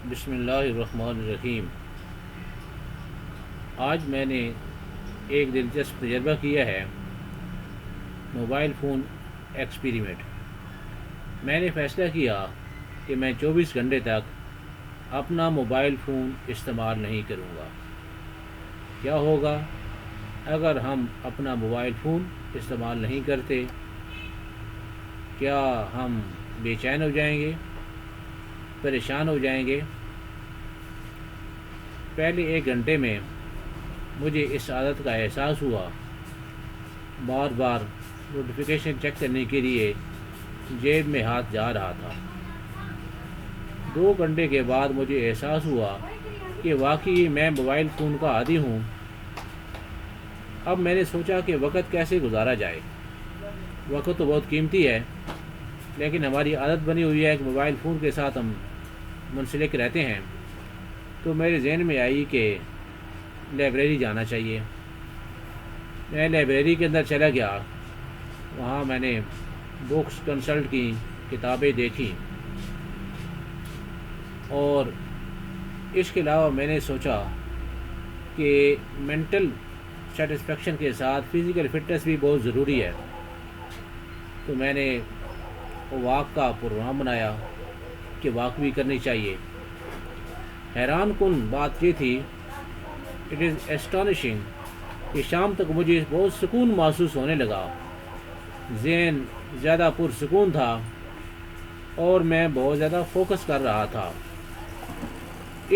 بسم اللہ الرحمن الرحیم۔ آج میں نے ایک دلچسپ تجربہ کیا ہے، موبائل فون ایکسپیریمنٹ۔ میں نے فیصلہ کیا کہ میں 24 گھنٹے تک اپنا موبائل فون استعمال نہیں کروں گا۔ کیا ہوگا اگر ہم اپنا موبائل فون استعمال نہیں کرتے؟ کیا ہم بے چین ہو جائیں گے، پریشان ہو جائیں گے؟ پہلے 1 گھنٹے میں مجھے اس عادت کا احساس ہوا۔ بار بار نوٹیفیکیشن چیک کرنے کے لیے جیب میں ہاتھ جا رہا تھا۔ 2 گھنٹے کے بعد مجھے احساس ہوا کہ واقعی میں موبائل فون کا عادی ہوں۔ اب میں نے سوچا کہ وقت کیسے گزارا جائے۔ وقت تو بہت قیمتی ہے، لیکن ہماری عادت بنی ہوئی ہے کہ موبائل فون کے ساتھ ہم منسلک رہتے ہیں۔ تو میرے ذہن میں آئی کہ لائبریری جانا چاہیے۔ میں لائبریری کے اندر چلا گیا، وہاں میں نے بکس کنسلٹ کی، کتابیں دیکھیں، اور اس کے علاوہ میں نے سوچا کہ مینٹل سیٹسفیکشن کے ساتھ فزیکل فٹنس بھی بہت ضروری ہے۔ تو میں نے واک کا پروگرام بنایا کہ واک بھی کرنی چاہیے۔ حیران کن بات یہ تھی، اٹ از اسٹانشنگ، کہ شام تک مجھے بہت سکون محسوس ہونے لگا۔ ذہن زیادہ پرسکون تھا اور میں بہت زیادہ فوکس کر رہا تھا۔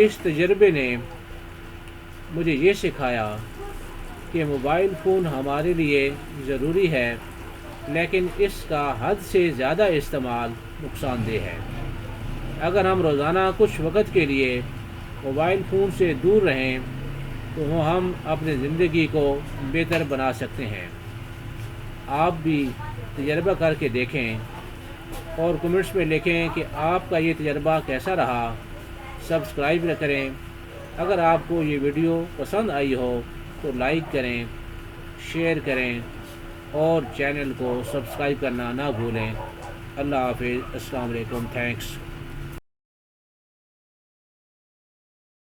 اس تجربے نے مجھے یہ سکھایا کہ موبائل فون ہمارے لیے ضروری ہے، لیکن اس کا حد سے زیادہ استعمال نقصان دہ ہے۔ اگر ہم روزانہ کچھ وقت کے لیے موبائل فون سے دور رہیں تو ہم اپنی زندگی کو بہتر بنا سکتے ہیں۔ آپ بھی تجربہ کر کے دیکھیں اور کمنٹس میں لکھیں کہ آپ کا یہ تجربہ کیسا رہا۔ سبسکرائب کریں۔ اگر آپ کو یہ ویڈیو پسند آئی ہو تو لائک کریں، شیئر کریں اور چینل کو سبسکرائب کرنا نہ بھولیں۔ اللہ حافظ، السلام علیکم، تھینکس۔